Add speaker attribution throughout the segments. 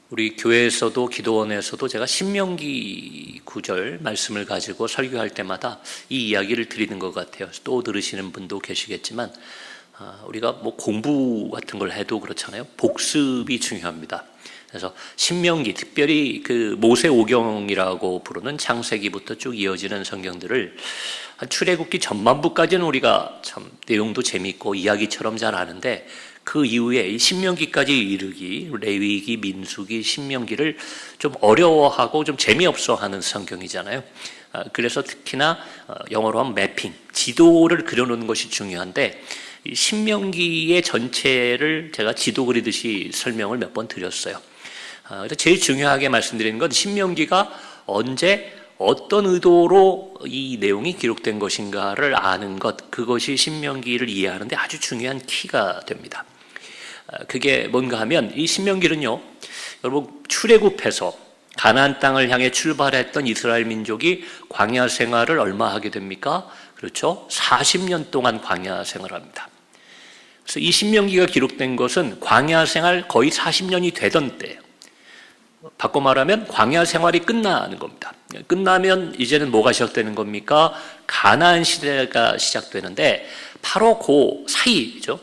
Speaker 1: 우리 교회에서도 기도원에서도 제가 신명기 구절 말씀을 가지고 설교할 때마다 이 이야기를 드리는 것 같아요. 또 들으시는 분도 계시겠지만 우리가 뭐 공부 같은 걸 해도 그렇잖아요. 복습이 중요합니다. 그래서 신명기, 특별히 그 모세오경이라고 부르는 창세기부터 쭉 이어지는 성경들을 한 출애굽기 전반부까지는 우리가 참 내용도 재밌고 이야기처럼 잘 아는데, 그 이후에 이 신명기까지 이르기, 레위기, 민수기, 신명기를 좀 어려워하고 좀 재미없어 하는 성경이잖아요. 그래서 특히나 영어로 하면 매핑, 지도를 그려놓는 것이 중요한데, 이 신명기의 전체를 제가 지도 그리듯이 설명을 몇 번 드렸어요. 그래서 제일 중요하게 말씀드리는 건 신명기가 언제 어떤 의도로 이 내용이 기록된 것인가를 아는 것, 그것이 신명기를 이해하는데 아주 중요한 키가 됩니다. 그게 뭔가 하면 이 신명기는요, 여러분 출애굽해서 가나안 땅을 향해 출발했던 이스라엘 민족이 광야 생활을 얼마 하게 됩니까? 그렇죠? 40년 동안 광야 생활합니다. 그래서 이 신명기가 기록된 것은 광야 생활 거의 40년이 되던 때예요. 바꿔 말하면 광야 생활이 끝나는 겁니다. 끝나면 이제는 뭐가 시작되는 겁니까? 가나안 시대가 시작되는데, 바로 그 사이죠.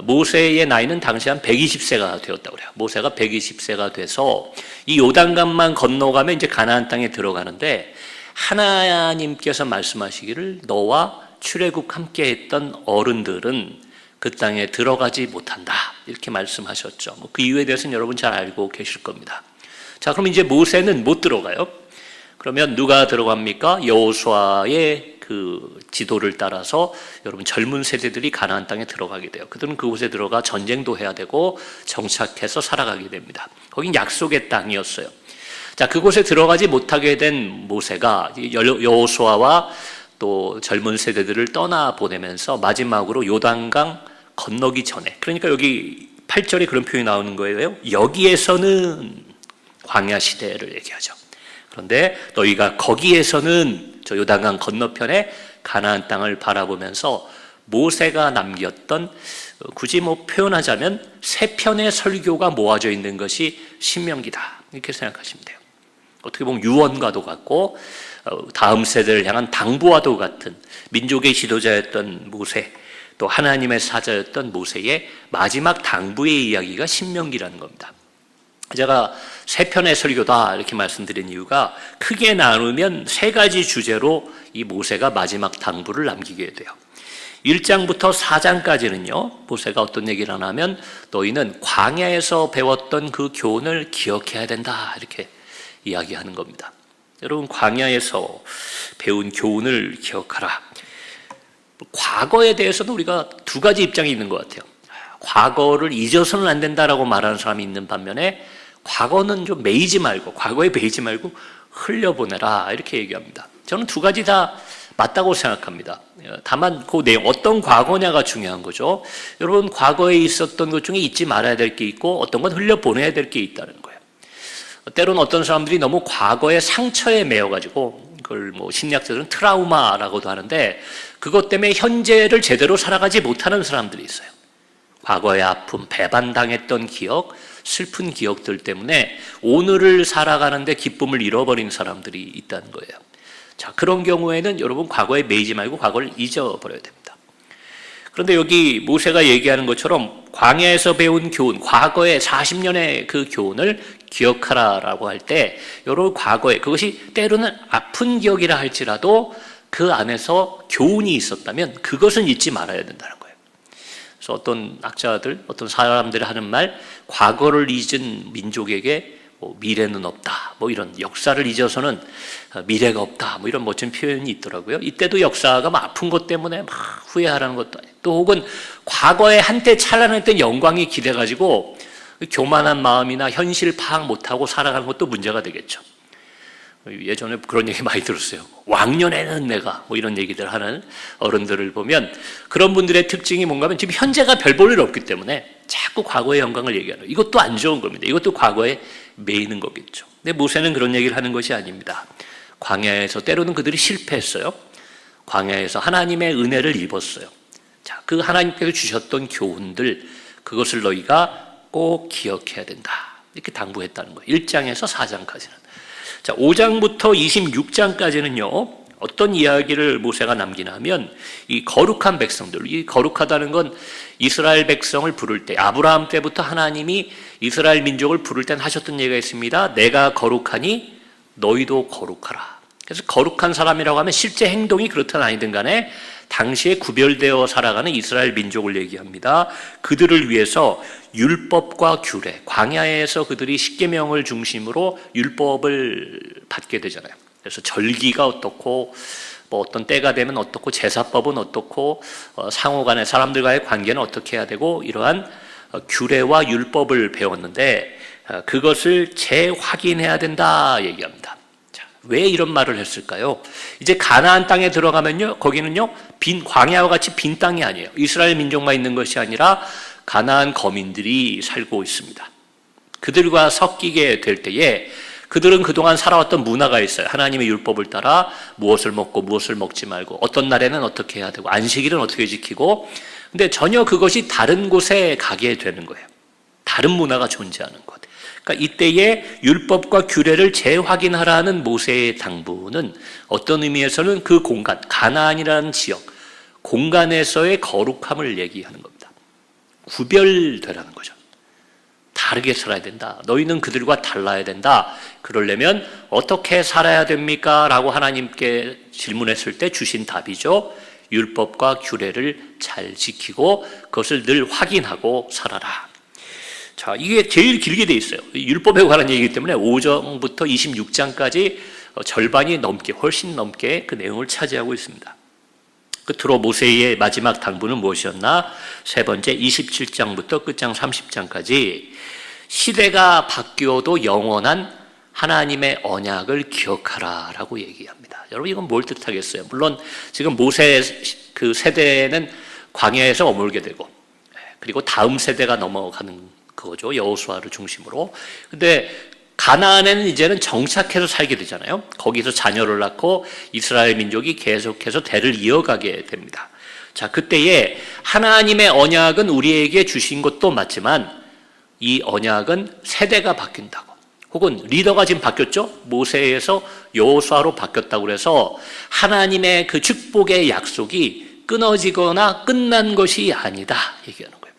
Speaker 1: 모세의 나이는 당시 한 120세가 되었다고 그래요. 모세가 120세가 돼서 이 요단강만 건너가면 이제 가나안 땅에 들어가는데, 하나님께서 말씀하시기를 너와 출애굽 함께 했던 어른들은 그 땅에 들어가지 못한다, 이렇게 말씀하셨죠. 그 이유에 대해서는 여러분 잘 알고 계실 겁니다. 자, 그럼 이제 모세는 못 들어가요. 그러면 누가 들어갑니까? 여호수아의 그 지도를 따라서 여러분 젊은 세대들이 가나안 땅에 들어가게 돼요. 그들은 그곳에 들어가 전쟁도 해야 되고 정착해서 살아가게 됩니다. 거긴 약속의 땅이었어요. 자, 그곳에 들어가지 못하게 된 모세가 여호수아와 또 젊은 세대들을 떠나 보내면서 마지막으로 요단강 건너기 전에, 그러니까 여기 8절에 그런 표현이 나오는 거예요. 여기에서는 광야 시대를 얘기하죠. 그런데 너희가 거기에서는 저 요단강 건너편에 가나안 땅을 바라보면서 모세가 남겼던, 굳이 뭐 표현하자면 세 편의 설교가 모아져 있는 것이 신명기다, 이렇게 생각하시면 돼요. 어떻게 보면 유언과도 같고 다음 세대를 향한 당부와도 같은, 민족의 지도자였던 모세, 또 하나님의 사자였던 모세의 마지막 당부의 이야기가 신명기라는 겁니다. 제가 세 편의 설교다 이렇게 말씀드린 이유가, 크게 나누면 세 가지 주제로 이 모세가 마지막 당부를 남기게 돼요. 1장부터 4장까지는요, 모세가 어떤 얘기를 하냐면 너희는 광야에서 배웠던 그 교훈을 기억해야 된다, 이렇게 이야기하는 겁니다. 여러분, 광야에서 배운 교훈을 기억하라. 과거에 대해서도 우리가 두 가지 입장이 있는 것 같아요. 과거를 잊어서는 안 된다라고 말하는 사람이 있는 반면에, 과거는 좀 매이지 말고, 과거에 매이지 말고 흘려보내라, 이렇게 얘기합니다. 저는 두 가지 다 맞다고 생각합니다. 다만 그 내용, 어떤 과거냐가 중요한 거죠. 여러분, 과거에 있었던 것 중에 잊지 말아야 될 게 있고 어떤 건 흘려보내야 될 게 있다는 거예요. 때로는 어떤 사람들이 너무 과거의 상처에 매여가지고, 그걸 뭐 심리학자들은 트라우마라고도 하는데, 그것 때문에 현재를 제대로 살아가지 못하는 사람들이 있어요. 과거의 아픔, 배반당했던 기억, 슬픈 기억들 때문에 오늘을 살아가는데 기쁨을 잃어버린 사람들이 있다는 거예요. 자, 그런 경우에는 여러분 과거에 매이지 말고 과거를 잊어버려야 됩니다. 그런데 여기 모세가 얘기하는 것처럼 광야에서 배운 교훈, 과거의 40년의 그 교훈을 기억하라라고 할 때, 여러분 과거에, 그것이 때로는 아픈 기억이라 할지라도 그 안에서 교훈이 있었다면 그것은 잊지 말아야 된다는 거예요. 그래서 어떤 학자들, 어떤 사람들이 하는 말, 과거를 잊은 민족에게 뭐 미래는 없다, 뭐 이런, 역사를 잊어서는 미래가 없다, 뭐 이런 멋진 표현이 있더라고요. 이때도 역사가 막 아픈 것 때문에 막 후회하라는 것도 아니고, 또 혹은 과거에 한때 찬란했던 영광이 기대가지고 교만한 마음이나 현실 파악 못하고 살아가는 것도 문제가 되겠죠. 예전에 그런 얘기 많이 들었어요. 왕년에는 내가, 뭐 이런 얘기들 하는 어른들을 보면, 그런 분들의 특징이 뭔가 하면 지금 현재가 별 볼 일 없기 때문에 자꾸 과거의 영광을 얘기하는, 이것도 안 좋은 겁니다. 이것도 과거에 매이는 거겠죠. 근데 모세는 그런 얘기를 하는 것이 아닙니다. 광야에서 때로는 그들이 실패했어요. 광야에서 하나님의 은혜를 입었어요. 자, 그 하나님께서 주셨던 교훈들, 그것을 너희가 꼭 기억해야 된다, 이렇게 당부했다는 거예요. 1장에서 4장까지는. 자, 5장부터 26장까지는요. 어떤 이야기를 모세가 남기나 하면 이 거룩한 백성들, 이 거룩하다는 건 이스라엘 백성을 부를 때 아브라함 때부터 하나님이 이스라엘 민족을 부를 땐 하셨던 얘기가 있습니다. 내가 거룩하니 너희도 거룩하라. 그래서 거룩한 사람이라고 하면 실제 행동이 그렇든 아니든 간에 당시에 구별되어 살아가는 이스라엘 민족을 얘기합니다. 그들을 위해서 율법과 규례, 광야에서 그들이 십계명을 중심으로 율법을 받게 되잖아요. 그래서 절기가 어떻고 뭐 어떤 때가 되면 어떻고 제사법은 어떻고 상호간의 사람들과의 관계는 어떻게 해야 되고 이러한 규례와 율법을 배웠는데 그것을 재확인해야 된다 얘기합니다. 자, 왜 이런 말을 했을까요? 이제 가나안 땅에 들어가면요, 거기는요 빈 광야와 같이 빈 땅이 아니에요. 이스라엘 민족만 있는 것이 아니라 가나안 거민들이 살고 있습니다. 그들과 섞이게 될 때에 그들은 그동안 살아왔던 문화가 있어요. 하나님의 율법을 따라 무엇을 먹고 무엇을 먹지 말고 어떤 날에는 어떻게 해야 되고 안식일은 어떻게 지키고, 근데 전혀 그것이 다른 곳에 가게 되는 거예요. 다른 문화가 존재하는 것. 그러니까 이때에 율법과 규례를 재확인하라는 모세의 당부는 어떤 의미에서는 그 공간, 가나안이라는 지역, 공간에서의 거룩함을 얘기하는 겁니다. 구별되라는 거죠. 다르게 살아야 된다. 너희는 그들과 달라야 된다. 그러려면 어떻게 살아야 됩니까? 라고 하나님께 질문했을 때 주신 답이죠. 율법과 규례를 잘 지키고 그것을 늘 확인하고 살아라. 자, 이게 제일 길게 돼 있어요. 율법에 관한 얘기이기 때문에 5장부터 26장까지 절반이 넘게, 훨씬 넘게 그 내용을 차지하고 있습니다. 끝으로 모세의 마지막 당부는 무엇이었나? 세 번째 27장부터 끝장 30장까지 시대가 바뀌어도 영원한 하나님의 언약을 기억하라 라고 얘기합니다. 여러분 이건 뭘 뜻하겠어요? 물론 지금 모세 그 세대는 광야에서 머물게 되고 그리고 다음 세대가 넘어가는 그거죠. 여호수아를 중심으로. 근데 가나안에는 이제는 정착해서 살게 되잖아요. 거기서 자녀를 낳고 이스라엘 민족이 계속해서 대를 이어가게 됩니다. 자, 그때에 하나님의 언약은 우리에게 주신 것도 맞지만 이 언약은 세대가 바뀐다고. 혹은 리더가 지금 바뀌었죠. 모세에서 여호수아로 바뀌었다고 그래서 하나님의 그 축복의 약속이 끊어지거나 끝난 것이 아니다 얘기하는 거예요.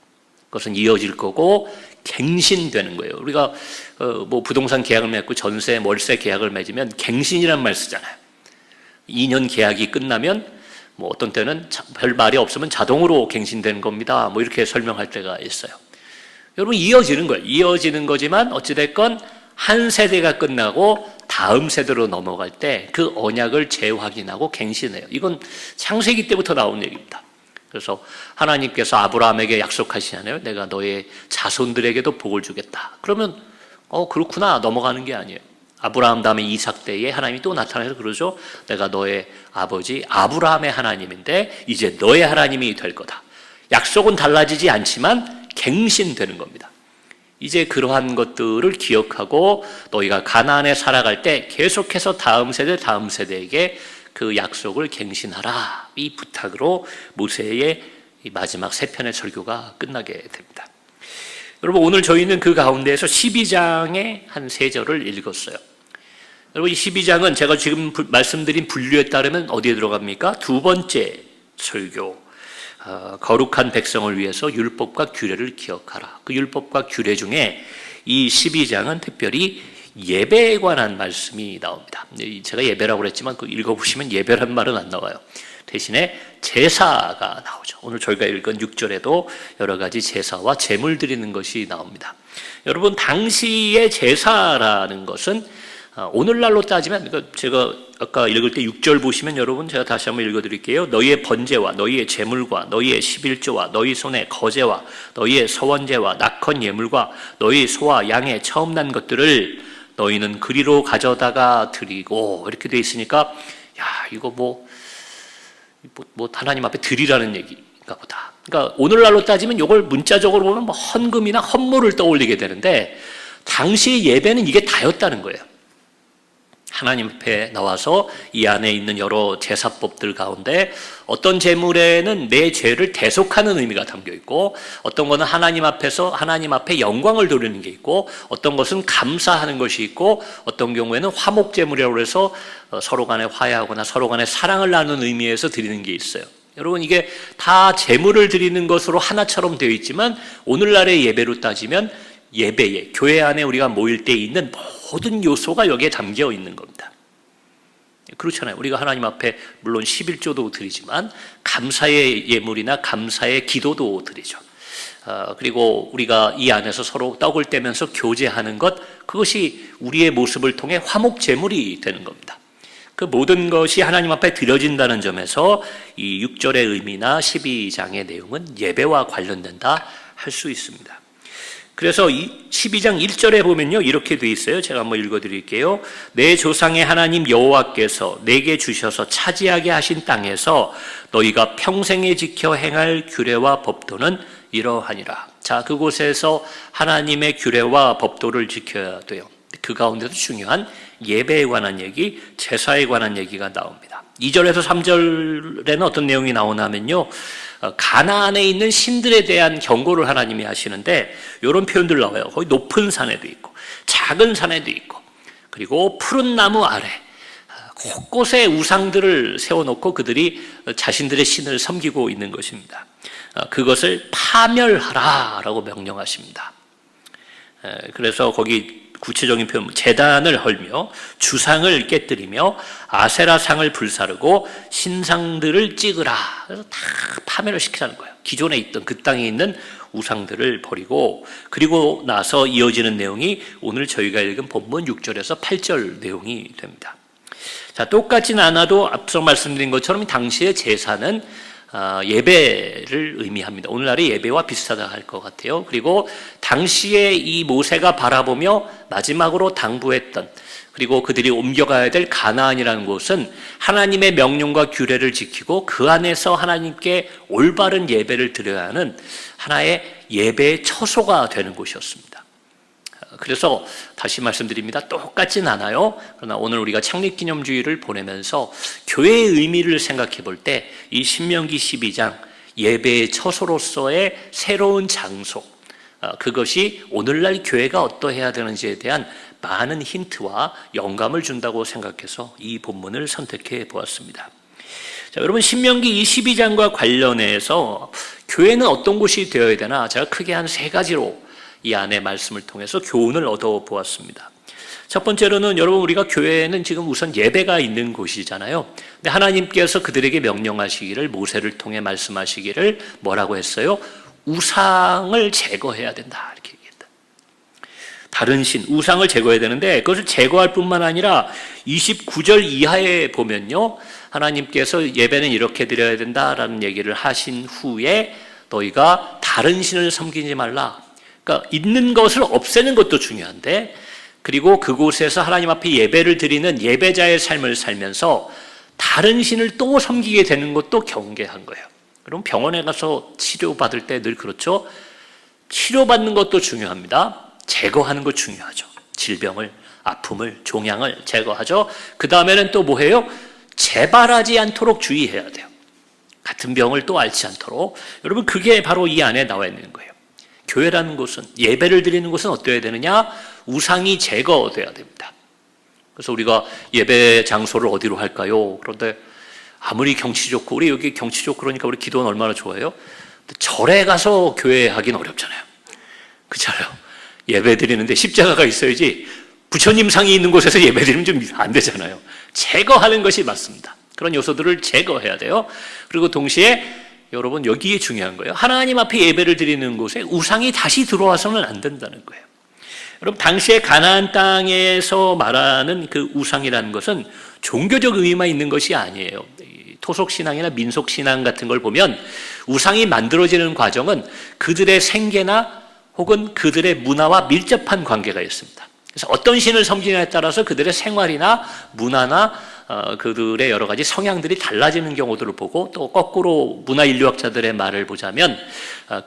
Speaker 1: 그것은 이어질 거고 갱신되는 거예요. 우리가 뭐 부동산 계약을 맺고 전세, 월세 계약을 맺으면 갱신이라는 말 쓰잖아요. 2년 계약이 끝나면 뭐 어떤 때는 별 말이 없으면 자동으로 갱신되는 겁니다. 뭐 이렇게 설명할 때가 있어요. 여러분 이어지는 거예요. 이어지는 거지만 어찌됐건 한 세대가 끝나고 다음 세대로 넘어갈 때 그 언약을 재확인하고 갱신해요. 이건 창세기 때부터 나온 얘기입니다. 그래서 하나님께서 아브라함에게 약속하시잖아요. 내가 너의 자손들에게도 복을 주겠다. 그러면 그렇구나 넘어가는 게 아니에요. 아브라함 다음에 이삭 때에 하나님이 또 나타나서 그러죠. 내가 너의 아버지 아브라함의 하나님인데 이제 너의 하나님이 될 거다. 약속은 달라지지 않지만 갱신되는 겁니다. 이제 그러한 것들을 기억하고 너희가 가나안에 살아갈 때 계속해서 다음 세대에게 그 약속을 갱신하라. 이 부탁으로 모세의 마지막 세 편의 설교가 끝나게 됩니다. 여러분 오늘 저희는 그 가운데에서 12장의 한 세 절을 읽었어요. 여러분 이 12장은 제가 지금 말씀드린 분류에 따르면 어디에 들어갑니까? 두 번째 설교. 거룩한 백성을 위해서 율법과 규례를 기억하라. 그 율법과 규례 중에 이 12장은 특별히 예배에 관한 말씀이 나옵니다. 제가 예배라고 그랬지만 그 읽어보시면 예배란 말은 안 나와요. 대신에 제사가 나오죠. 오늘 저희가 읽은 6절에도 여러 가지 제사와 제물 드리는 것이 나옵니다. 여러분 당시의 제사라는 것은 오늘날로 따지면 제가 아까 읽을 때 6절 보시면 여러분 제가 다시 한번 읽어드릴게요. 너희의 번제와 너희의 제물과 너희의 11조와 너희 손의 거제와 너희의 서원제와 낙헌 예물과 너희 소와 양의 처음 난 것들을 너희는 그리로 가져다가 드리고 이렇게 돼 있으니까 야 이거 뭐 하나님 앞에 드리라는 얘기인가 보다. 그러니까 오늘날로 따지면 이걸 문자적으로 보면 뭐 헌금이나 헌물을 떠올리게 되는데 당시 예배는 이게 다였다는 거예요. 하나님 앞에 나와서 이 안에 있는 여러 제사법들 가운데 어떤 제물에는 내 죄를 대속하는 의미가 담겨 있고, 어떤 것은 하나님 앞에 영광을 돌리는 게 있고, 어떤 것은 감사하는 것이 있고, 어떤 경우에는 화목 제물이라고 해서 서로 간에 화해하거나 서로 간에 사랑을 나누는 의미에서 드리는 게 있어요. 여러분, 이게 다 제물을 드리는 것으로 하나처럼 되어 있지만 오늘날의 예배로 따지면 예배에, 교회 안에 우리가 모일 때 있는 모든 요소가 여기에 담겨 있는 겁니다. 그렇잖아요. 우리가 하나님 앞에 물론 11조도 드리지만 감사의 예물이나 감사의 기도도 드리죠. 그리고 우리가 이 안에서 서로 떡을 떼면서 교제하는 것, 그것이 우리의 모습을 통해 화목 제물이 되는 겁니다. 그 모든 것이 하나님 앞에 드려진다는 점에서 이 6절의 의미나 12장의 내용은 예배와 관련된다 할 수 있습니다. 그래서 12장 1절에 보면요, 이렇게 돼 있어요. 제가 한번 읽어드릴게요. 내 조상의 하나님 여호와께서 내게 주셔서 차지하게 하신 땅에서 너희가 평생에 지켜 행할 규례와 법도는 이러하니라. 자, 그곳에서 하나님의 규례와 법도를 지켜야 돼요. 그 가운데도 중요한 예배에 관한 얘기, 제사에 관한 얘기가 나옵니다. 2절에서 3절에는 어떤 내용이 나오냐면요, 가나안에 있는 신들에 대한 경고를 하나님이 하시는데 이런 표현들 나와요. 거기 높은 산에도 있고 작은 산에도 있고, 그리고 푸른 나무 아래 곳곳에 우상들을 세워놓고 그들이 자신들의 신을 섬기고 있는 것입니다. 그것을 파멸하라라고 명령하십니다. 그래서 거기 구체적인 표현, 제단을 헐며 주상을 깨뜨리며 아세라상을 불사르고 신상들을 찍으라. 그래서 다 파멸을 시키라는 거예요. 기존에 있던 그 땅에 있는 우상들을 버리고, 그리고 나서 이어지는 내용이 오늘 저희가 읽은 본문 6절에서 8절 내용이 됩니다. 자, 똑같진 않아도 앞서 말씀드린 것처럼 당시의 제사는 예배를 의미합니다. 오늘날의 예배와 비슷하다 할 것 같아요. 그리고 당시에 이 모세가 바라보며 마지막으로 당부했던, 그리고 그들이 옮겨가야 될 가나안이라는 곳은 하나님의 명령과 규례를 지키고 그 안에서 하나님께 올바른 예배를 드려야 하는 하나의 예배의 처소가 되는 곳이었습니다. 그래서 다시 말씀드립니다. 똑같진 않아요. 그러나 오늘 우리가 창립기념주의를 보내면서 교회의 의미를 생각해 볼 때 이 신명기 12장 예배의 처소로서의 새로운 장소, 그것이 오늘날 교회가 어떠해야 되는지에 대한 많은 힌트와 영감을 준다고 생각해서 이 본문을 선택해 보았습니다. 자, 여러분, 신명기 22장과 관련해서 교회는 어떤 곳이 되어야 되나, 제가 크게 한 세 가지로 이 안의 말씀을 통해서 교훈을 얻어보았습니다. 첫 번째로는 여러분, 우리가 교회는 지금 우선 예배가 있는 곳이잖아요. 근데 하나님께서 그들에게 명령하시기를, 모세를 통해 말씀하시기를 뭐라고 했어요? 우상을 제거해야 된다, 이렇게 얘기했다. 다른 신, 우상을 제거해야 되는데 그것을 제거할 뿐만 아니라 29절 이하에 보면요, 하나님께서 예배는 이렇게 드려야 된다라는 얘기를 하신 후에 너희가 다른 신을 섬기지 말라. 그러니까 있는 것을 없애는 것도 중요한데, 그리고 그곳에서 하나님 앞에 예배를 드리는 예배자의 삶을 살면서 다른 신을 또 섬기게 되는 것도 경계한 거예요. 그럼 병원에 가서 치료받을 때 늘 그렇죠. 치료받는 것도 중요합니다. 제거하는 것 중요하죠. 질병을, 아픔을, 종양을 제거하죠. 그 다음에는 또 뭐해요? 재발하지 않도록 주의해야 돼요. 같은 병을 또 앓지 않도록. 여러분, 그게 바로 이 안에 나와 있는 거예요. 교회라는 곳은, 예배를 드리는 곳은 어떠해야 되느냐? 우상이 제거돼야 됩니다. 그래서 우리가 예배 장소를 어디로 할까요? 그런데 아무리 경치 좋고, 우리 여기 경치 좋고 그러니까 우리 기도는 얼마나 좋아요? 절에 가서 교회 하긴 어렵잖아요. 그렇잖아요. 예배 드리는데 십자가가 있어야지, 부처님 상이 있는 곳에서 예배 드리면 좀 안 되잖아요. 제거하는 것이 맞습니다. 그런 요소들을 제거해야 돼요. 그리고 동시에 여러분, 여기에 중요한 거예요. 하나님 앞에 예배를 드리는 곳에 우상이 다시 들어와서는 안 된다는 거예요. 여러분, 당시에 가나안 땅에서 말하는 그 우상이라는 것은 종교적 의미만 있는 것이 아니에요. 토속신앙이나 민속신앙 같은 걸 보면 우상이 만들어지는 과정은 그들의 생계나 혹은 그들의 문화와 밀접한 관계가 있습니다. 그래서 어떤 신을 섬기느냐에 따라서 그들의 생활이나 문화나 그들의 여러 가지 성향들이 달라지는 경우들을 보고, 또 거꾸로 문화인류학자들의 말을 보자면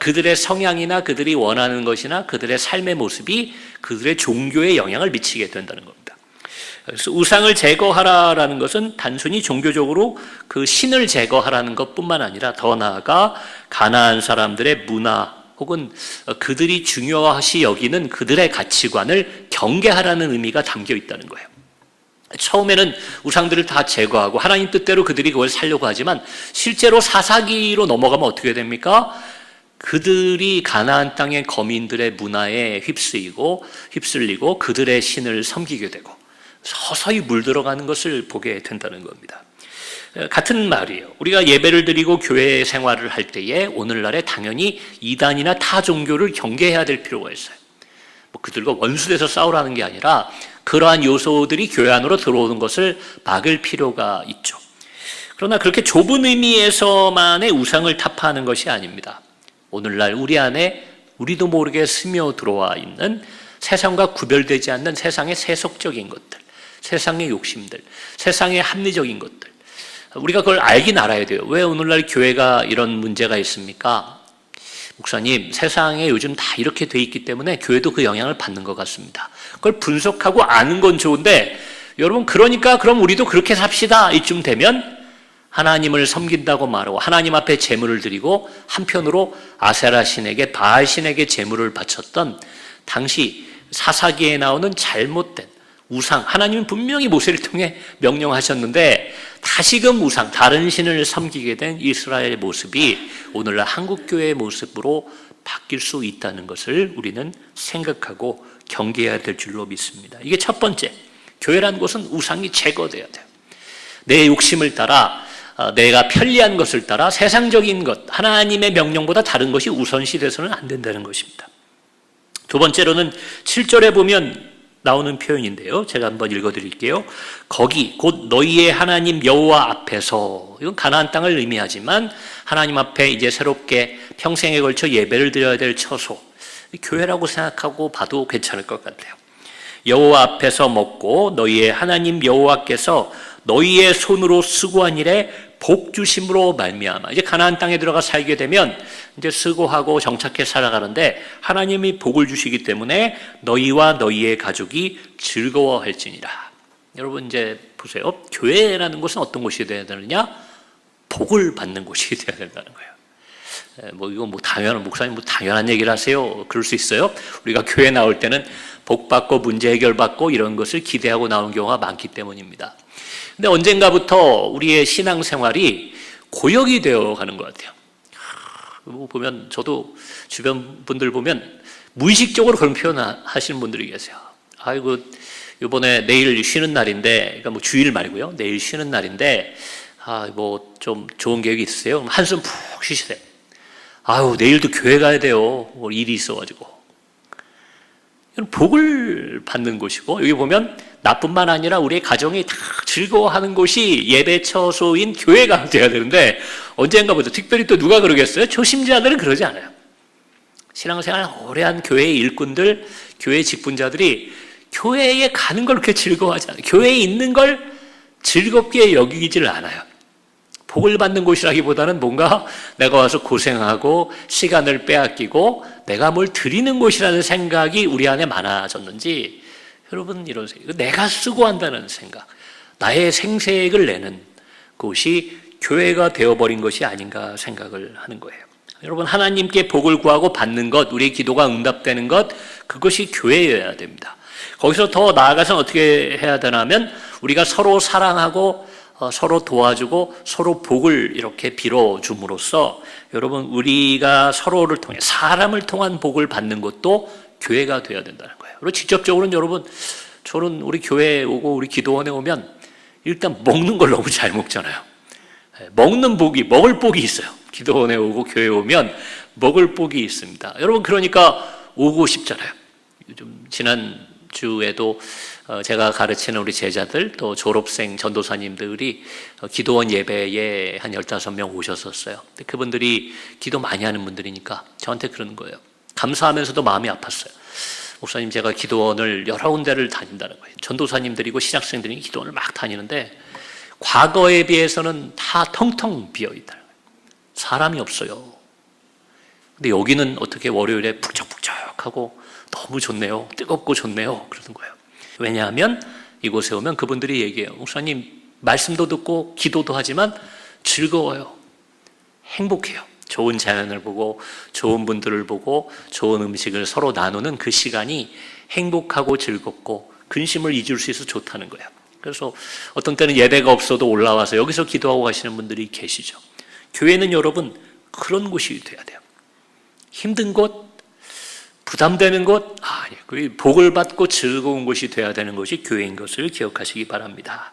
Speaker 1: 그들의 성향이나 그들이 원하는 것이나 그들의 삶의 모습이 그들의 종교에 영향을 미치게 된다는 겁니다. 그래서 우상을 제거하라라는 것은 단순히 종교적으로 그 신을 제거하라는 것뿐만 아니라 더 나아가 가나안 사람들의 문화 혹은 그들이 중요시 여기는 그들의 가치관을 경계하라는 의미가 담겨 있다는 거예요. 처음에는 우상들을 다 제거하고 하나님 뜻대로 그들이 그걸 살려고 하지만 실제로 사사기로 넘어가면 어떻게 됩니까? 그들이 가나안 땅의 거민들의 문화에 휩쓸리고 그들의 신을 섬기게 되고 서서히 물들어가는 것을 보게 된다는 겁니다. 같은 말이에요. 우리가 예배를 드리고 교회 생활을 할 때에 오늘날에 당연히 이단이나 타 종교를 경계해야 될 필요가 있어요. 그들과 원수돼서 싸우라는 게 아니라 그러한 요소들이 교회 안으로 들어오는 것을 막을 필요가 있죠. 그러나 그렇게 좁은 의미에서만의 우상을 타파하는 것이 아닙니다. 오늘날 우리 안에 우리도 모르게 스며 들어와 있는 세상과 구별되지 않는 세상의 세속적인 것들, 세상의 욕심들, 세상의 합리적인 것들, 우리가 그걸 알긴 알아야 돼요. 왜 오늘날 교회가 이런 문제가 있습니까? 목사님, 세상에 요즘 다 이렇게 돼 있기 때문에 교회도 그 영향을 받는 것 같습니다. 그걸 분석하고 아는 건 좋은데 여러분, 그러니까 그럼 우리도 그렇게 삽시다 이쯤 되면 하나님을 섬긴다고 말하고 하나님 앞에 제물을 드리고 한편으로 아세라 신에게 바알 신에게 제물을 바쳤던 당시 사사기에 나오는 잘못된 우상, 하나님은 분명히 모세를 통해 명령하셨는데 다시금 우상, 다른 신을 섬기게 된 이스라엘의 모습이 오늘날 한국교회의 모습으로 바뀔 수 있다는 것을 우리는 생각하고 경계해야 될 줄로 믿습니다. 이게 첫 번째, 교회라는 것은 우상이 제거돼야 돼요. 내 욕심을 따라 내가 편리한 것을 따라 세상적인 것, 하나님의 명령보다 다른 것이 우선시 돼서는 안 된다는 것입니다. 두 번째로는 7절에 보면 나오는 표현인데요. 제가 한번 읽어드릴게요. 거기 곧 너희의 하나님 여호와 앞에서, 이건 가나안 땅을 의미하지만 하나님 앞에 이제 새롭게 평생에 걸쳐 예배를 드려야 될 처소, 교회라고 생각하고 봐도 괜찮을 것 같아요. 여호와 앞에서 먹고 너희의 하나님 여호와께서 너희의 손으로 수고한 일에 복 주심으로 말미암아, 이제 가나안 땅에 들어가 살게 되면 이제 수고하고 정착해 살아가는데 하나님이 복을 주시기 때문에 너희와 너희의 가족이 즐거워할지니라. 여러분 이제 보세요. 교회라는 곳은 어떤 곳이 되어야 되느냐? 복을 받는 곳이 되어야 된다는 거예요. 이거 당연한, 목사님 당연한 얘기를 하세요. 그럴 수 있어요. 우리가 교회 나올 때는 복 받고 문제 해결 받고 이런 것을 기대하고 나오는 경우가 많기 때문입니다. 근데 언젠가부터 우리의 신앙생활이 고역이 되어 가는 것 같아요. 보면 저도 주변 분들 보면 무의식적으로 그런 표현 하시는 분들이 계세요. 아이고, 이번에 내일 쉬는 날인데, 그러니까 주일 말고요. 내일 쉬는 날인데, 좀 좋은 계획이 있으세요? 그럼 한숨 푹 쉬시세요. 아유, 내일도 교회 가야 돼요. 일이 있어가지고. 이건 복을 받는 곳이고, 여기 보면 나뿐만 아니라 우리의 가정이 다 즐거워하는 곳이 예배 처소인 교회가 되어야 되는데 언젠가부터, 특별히 또 누가 그러겠어요? 초심자들은 그러지 않아요. 신앙생활 오래한 교회의 일꾼들, 교회 직분자들이 교회에 가는 걸 그렇게 즐거워하지 않아요. 교회에 있는 걸 즐겁게 여기지를 않아요. 복을 받는 곳이라기보다는 뭔가 내가 와서 고생하고 시간을 빼앗기고 내가 뭘 드리는 곳이라는 생각이 우리 안에 많아졌는지, 여러분 이런 생각, 내가 수고한다는 생각, 나의 생색을 내는 곳이 교회가 되어버린 것이 아닌가 생각을 하는 거예요. 여러분, 하나님께 복을 구하고 받는 것, 우리의 기도가 응답되는 것, 그것이 교회여야 됩니다. 거기서 더 나아가서는 어떻게 해야 되냐면 우리가 서로 사랑하고 서로 도와주고 서로 복을 이렇게 빌어줌으로써 여러분, 우리가 서로를 통해 사람을 통한 복을 받는 것도 교회가 되어야 된다는 거예요. 그리고 직접적으로는 여러분, 저는 우리 교회에 오고 우리 기도원에 오면 일단 먹는 걸 너무 잘 먹잖아요. 먹는 복이, 먹을 복이 있어요. 기도원에 오고 교회에 오면 먹을 복이 있습니다. 여러분, 그러니까 오고 싶잖아요. 요즘 지난주에도 제가 가르치는 우리 제자들, 또 졸업생 전도사님들이 기도원 예배에 한 15명 오셨었어요. 근데 그분들이 기도 많이 하는 분들이니까 저한테 그러는 거예요. 감사하면서도 마음이 아팠어요. 목사님, 제가 기도원을 여러 군데를 다닌다는 거예요. 전도사님들이고 신학생들이 기도원을 막 다니는데 과거에 비해서는 다 텅텅 비어있다는 거예요. 사람이 없어요. 근데 여기는 어떻게 월요일에 북적북적하고 너무 좋네요. 뜨겁고 좋네요. 그러는 거예요. 왜냐하면 이곳에 오면 그분들이 얘기해요. 목사님, 말씀도 듣고 기도도 하지만 즐거워요. 행복해요. 좋은 자연을 보고 좋은 분들을 보고 좋은 음식을 서로 나누는 그 시간이 행복하고 즐겁고 근심을 잊을 수 있어서 좋다는 거예요. 그래서 어떤 때는 예배가 없어도 올라와서 여기서 기도하고 가시는 분들이 계시죠. 교회는 여러분 그런 곳이 돼야 돼요. 힘든 곳, 부담되는 곳, 아니, 복을 받고 즐거운 곳이 돼야 되는 것이 교회인 것을 기억하시기 바랍니다.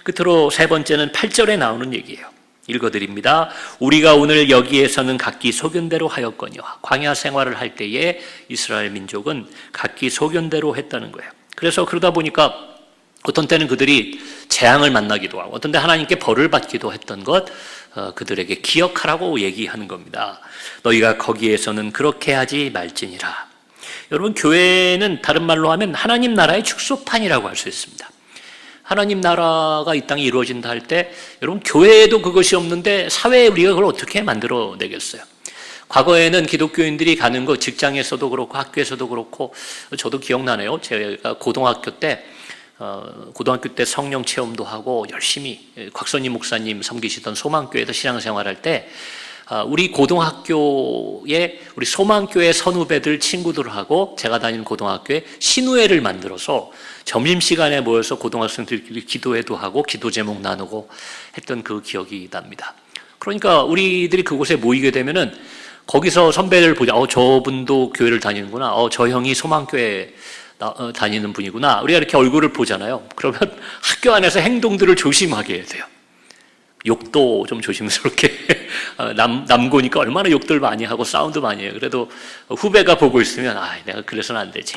Speaker 1: 끝으로 세 번째는 8절에 나오는 얘기예요. 읽어드립니다. 우리가 오늘 여기에서는 각기 소견대로 하였거니와. 광야 생활을 할 때에 이스라엘 민족은 각기 소견대로 했다는 거예요. 그래서 그러다 보니까 어떤 때는 그들이 재앙을 만나기도 하고 어떤 때 하나님께 벌을 받기도 했던 것, 그들에게 기억하라고 얘기하는 겁니다. 너희가 거기에서는 그렇게 하지 말지니라. 여러분, 교회는 다른 말로 하면 하나님 나라의 축소판이라고 할 수 있습니다. 하나님 나라가 이 땅에 이루어진다 할 때 여러분, 교회에도 그것이 없는데 사회에 우리가 그걸 어떻게 만들어내겠어요? 과거에는 기독교인들이 가는 거 직장에서도 그렇고 학교에서도 그렇고, 저도 기억나네요. 제가 고등학교 때 성령 체험도 하고 열심히 곽선임 목사님 섬기시던 소망교회에서 신앙생활할 때 우리 고등학교에 우리 소망교회 선후배들 친구들하고 제가 다니는 고등학교에 신우회를 만들어서 점심시간에 모여서 고등학생들끼리 기도회도 하고 기도 제목 나누고 했던 그 기억이 납니다. 그러니까 우리들이 그곳에 모이게 되면은 거기서 선배를 보자. 저분도 교회를 다니는구나. 저 형이 소망교회 다니는 분이구나. 우리가 이렇게 얼굴을 보잖아요. 그러면 학교 안에서 행동들을 조심하게 해야 돼요. 욕도 좀 조심스럽게 남고니까 얼마나 욕들 많이 하고 싸움도 많이 해요. 그래도 후배가 보고 있으면 내가 그래서는 안 되지.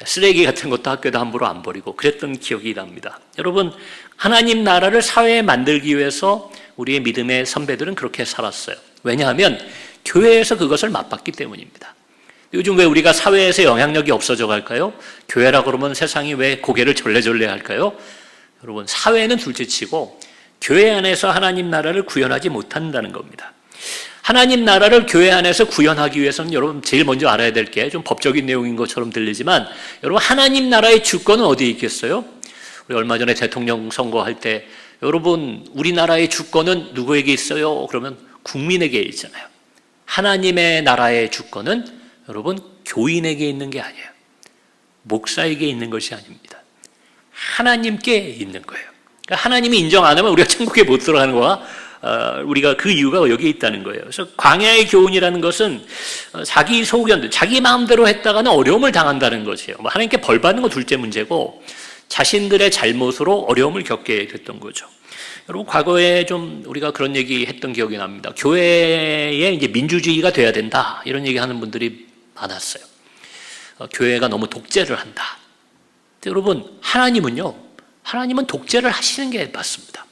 Speaker 1: 쓰레기 같은 것도 학교에다 함부로 안 버리고 그랬던 기억이 납니다. 여러분, 하나님 나라를 사회에 만들기 위해서 우리의 믿음의 선배들은 그렇게 살았어요. 왜냐하면 교회에서 그것을 맛봤기 때문입니다. 요즘 왜 우리가 사회에서 영향력이 없어져 갈까요? 교회라 그러면 세상이 왜 고개를 절레절레 할까요? 여러분, 사회는 둘째치고 교회 안에서 하나님 나라를 구현하지 못한다는 겁니다. 하나님 나라를 교회 안에서 구현하기 위해서는 여러분 제일 먼저 알아야 될 게 좀 법적인 내용인 것처럼 들리지만, 여러분, 하나님 나라의 주권은 어디에 있겠어요? 우리 얼마 전에 대통령 선거할 때 여러분, 우리나라의 주권은 누구에게 있어요? 그러면 국민에게 있잖아요. 하나님의 나라의 주권은 여러분 교인에게 있는 게 아니에요. 목사에게 있는 것이 아닙니다. 하나님께 있는 거예요. 그러니까 하나님이 인정 안 하면 우리가 천국에 못 들어가는 거와 우리가 그 이유가 여기에 있다는 거예요. 그래서 광야의 교훈이라는 것은 자기 소견, 자기 마음대로 했다가는 어려움을 당한다는 것이에요. 하나님께 벌 받는 건 둘째 문제고 자신들의 잘못으로 어려움을 겪게 됐던 거죠. 여러분, 과거에 좀 우리가 그런 얘기 했던 기억이 납니다. 교회에 이제 민주주의가 돼야 된다, 이런 얘기 하는 분들이 많았어요. 교회가 너무 독재를 한다. 여러분, 하나님은 독재를 하시는 게 맞습니다.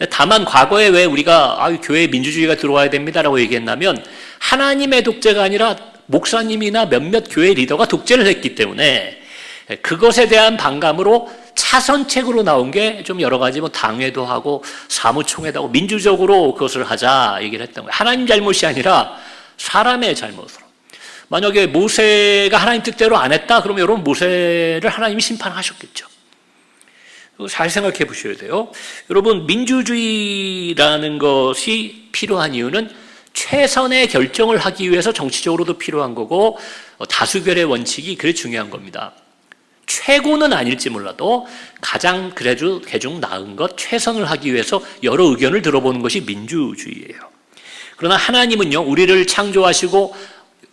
Speaker 1: 다만 과거에 왜 우리가 교회에 민주주의가 들어와야 됩니다라고 얘기했냐면, 하나님의 독재가 아니라 목사님이나 몇몇 교회 리더가 독재를 했기 때문에 그것에 대한 반감으로 차선책으로 나온 게 좀 여러 가지 당회도 하고 사무총회도 하고 민주적으로 그것을 하자 얘기를 했던 거예요. 하나님 잘못이 아니라 사람의 잘못으로. 만약에 모세가 하나님 뜻대로 안 했다 그러면 여러분, 모세를 하나님이 심판하셨겠죠. 잘 생각해 보셔야 돼요. 여러분, 민주주의라는 것이 필요한 이유는 최선의 결정을 하기 위해서 정치적으로도 필요한 거고, 다수결의 원칙이 그래 중요한 겁니다. 최고는 아닐지 몰라도 가장 그래도 개중 나은 것, 최선을 하기 위해서 여러 의견을 들어보는 것이 민주주의예요. 그러나 하나님은요, 우리를 창조하시고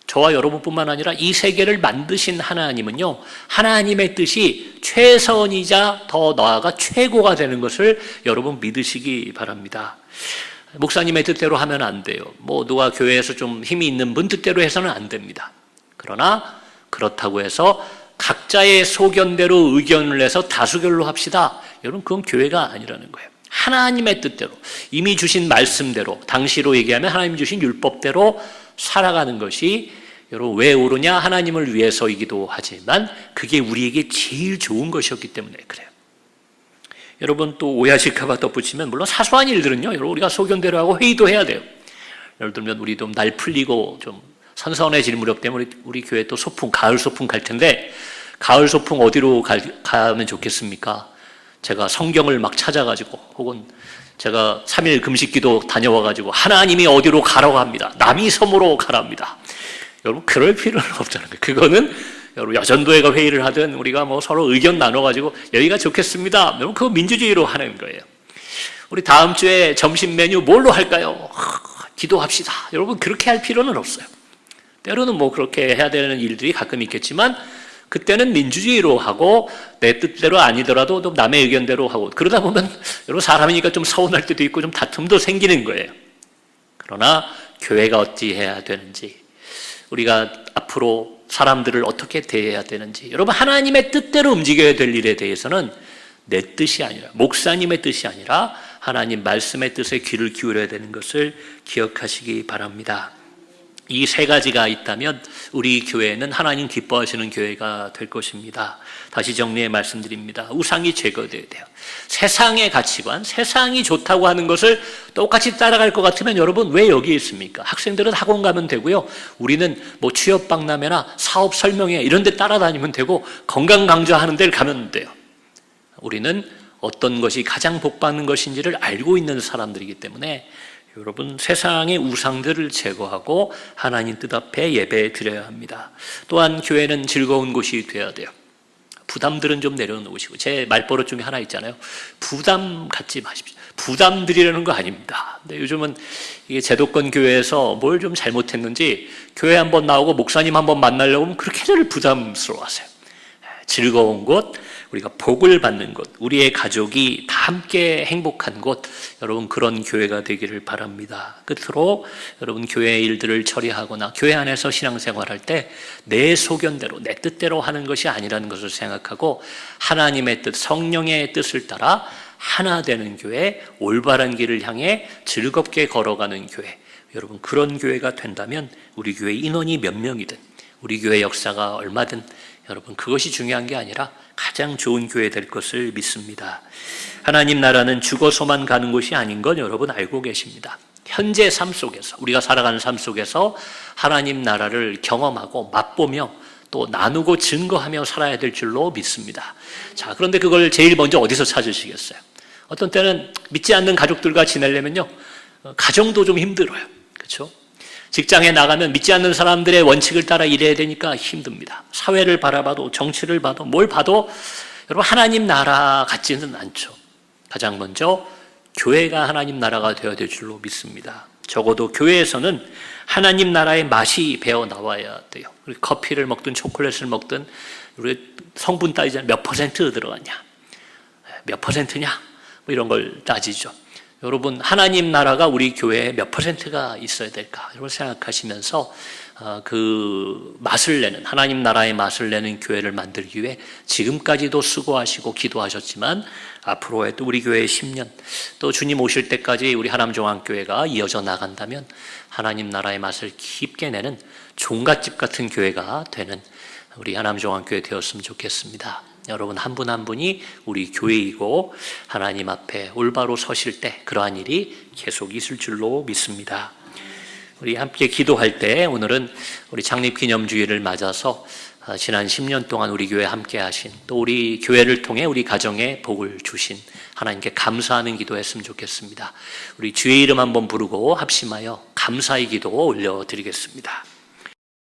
Speaker 1: 저와 여러분뿐만 아니라 이 세계를 만드신 하나님은요, 하나님의 뜻이 최선이자 더 나아가 최고가 되는 것을 여러분 믿으시기 바랍니다. 목사님의 뜻대로 하면 안 돼요. 누가 교회에서 좀 힘이 있는 분 뜻대로 해서는 안 됩니다. 그러나 그렇다고 해서 각자의 소견대로 의견을 내서 다수결로 합시다, 여러분, 그건 교회가 아니라는 거예요. 하나님의 뜻대로, 이미 주신 말씀대로, 당시로 얘기하면 하나님 주신 율법대로 살아가는 것이 여러분 왜 옳으냐? 하나님을 위해서이기도 하지만 그게 우리에게 제일 좋은 것이었기 때문에 그래요. 여러분, 또 오해하실까 봐 덧붙이면, 물론 사소한 일들은요, 여러분 우리가 소견대로 하고 회의도 해야 돼요. 예를 들면 우리 좀 날 풀리고 좀 선선해질 무렵 되면 우리 교회 또 가을 소풍 갈 텐데, 가을 소풍 어디로 가면 좋겠습니까? 제가 성경을 막 찾아가지고 혹은 제가 3일 금식기도 다녀와가지고 하나님이 어디로 가라고 합니다. 남이섬으로 가랍니다. 여러분 그럴 필요는 없잖아요. 그거는 여러분 여전도회가 회의를 하든 우리가 뭐 서로 의견 나눠가지고 여기가 좋겠습니다. 여러분 그거 민주주의로 하는 거예요. 우리 다음 주에 점심 메뉴 뭘로 할까요? 기도합시다. 여러분 그렇게 할 필요는 없어요. 때로는 뭐 그렇게 해야 되는 일들이 가끔 있겠지만 그때는 민주주의로 하고 내 뜻대로 아니더라도 또 남의 의견대로 하고 그러다 보면 여러분 사람이니까 좀 서운할 때도 있고 좀 다툼도 생기는 거예요. 그러나 교회가 어찌해야 되는지 우리가 앞으로 사람들을 어떻게 대해야 되는지 여러분 하나님의 뜻대로 움직여야 될 일에 대해서는 내 뜻이 아니라 목사님의 뜻이 아니라 하나님 말씀의 뜻에 귀를 기울여야 되는 것을 기억하시기 바랍니다. 이 세 가지가 있다면 우리 교회는 하나님 기뻐하시는 교회가 될 것입니다. 다시 정리해 말씀드립니다. 우상이 제거되어야 돼요. 세상의 가치관, 세상이 좋다고 하는 것을 똑같이 따라갈 것 같으면 여러분 왜 여기 있습니까? 학생들은 학원 가면 되고요. 우리는 뭐 취업 박람회나 사업 설명회 이런 데 따라다니면 되고 건강 강좌하는 데를 가면 돼요. 우리는 어떤 것이 가장 복받는 것인지를 알고 있는 사람들이기 때문에 여러분 세상의 우상들을 제거하고 하나님 뜻 앞에 예배 드려야 합니다. 또한 교회는 즐거운 곳이 되어야 돼요. 부담들은 좀 내려놓으시고 제 말버릇 중에 하나 있잖아요. 부담 갖지 마십시오. 부담 드리려는 거 아닙니다. 근데 요즘은 이게 제도권 교회에서 뭘 좀 잘못했는지 교회 한번 나오고 목사님 한번 만나려고 하면 그렇게들 부담스러워하세요. 즐거운 곳, 우리가 복을 받는 곳, 우리의 가족이 다 함께 행복한 곳, 여러분 그런 교회가 되기를 바랍니다. 끝으로 여러분 교회 일들을 처리하거나 교회 안에서 신앙생활할 때 내 소견대로 내 뜻대로 하는 것이 아니라는 것을 생각하고 하나님의 뜻, 성령의 뜻을 따라 하나 되는 교회, 올바른 길을 향해 즐겁게 걸어가는 교회, 여러분 그런 교회가 된다면 우리 교회 인원이 몇 명이든 우리 교회 역사가 얼마든 여러분 그것이 중요한 게 아니라 가장 좋은 교회 될 것을 믿습니다. 하나님 나라는 죽어서만 가는 곳이 아닌 건 여러분 알고 계십니다. 현재 삶 속에서 우리가 살아가는 삶 속에서 하나님 나라를 경험하고 맛보며 또 나누고 증거하며 살아야 될 줄로 믿습니다. 자, 그런데 그걸 제일 먼저 어디서 찾으시겠어요? 어떤 때는 믿지 않는 가족들과 지내려면요 가정도 좀 힘들어요. 그렇죠? 직장에 나가면 믿지 않는 사람들의 원칙을 따라 일해야 되니까 힘듭니다. 사회를 바라봐도 정치를 봐도 뭘 봐도 여러분 하나님 나라 같지는 않죠. 가장 먼저 교회가 하나님 나라가 되어야 될 줄로 믿습니다. 적어도 교회에서는 하나님 나라의 맛이 배어 나와야 돼요. 우리 커피를 먹든 초콜릿을 먹든 우리 성분 따지자면 몇 퍼센트 들어갔냐, 몇 퍼센트냐 뭐 이런 걸 따지죠. 여러분 하나님 나라가 우리 교회에 몇 퍼센트가 있어야 될까 여러분 생각하시면서 그 맛을 내는 하나님 나라의 맛을 내는 교회를 만들기 위해 지금까지도 수고하시고 기도하셨지만 앞으로의 또 우리 교회의 10년 또 주님 오실 때까지 우리 하남종합교회가 이어져 나간다면 하나님 나라의 맛을 깊게 내는 종갓집 같은 교회가 되는 우리 하남종합교회 되었으면 좋겠습니다. 여러분 한 분 한 분이 우리 교회이고 하나님 앞에 올바로 서실 때 그러한 일이 계속 있을 줄로 믿습니다. 우리 함께 기도할 때 오늘은 우리 창립기념주일을 맞아서 지난 10년 동안 우리 교회 함께 하신 또 우리 교회를 통해 우리 가정에 복을 주신 하나님께 감사하는 기도했으면 좋겠습니다. 우리 주의 이름 한번 부르고 합심하여 감사의 기도 올려드리겠습니다.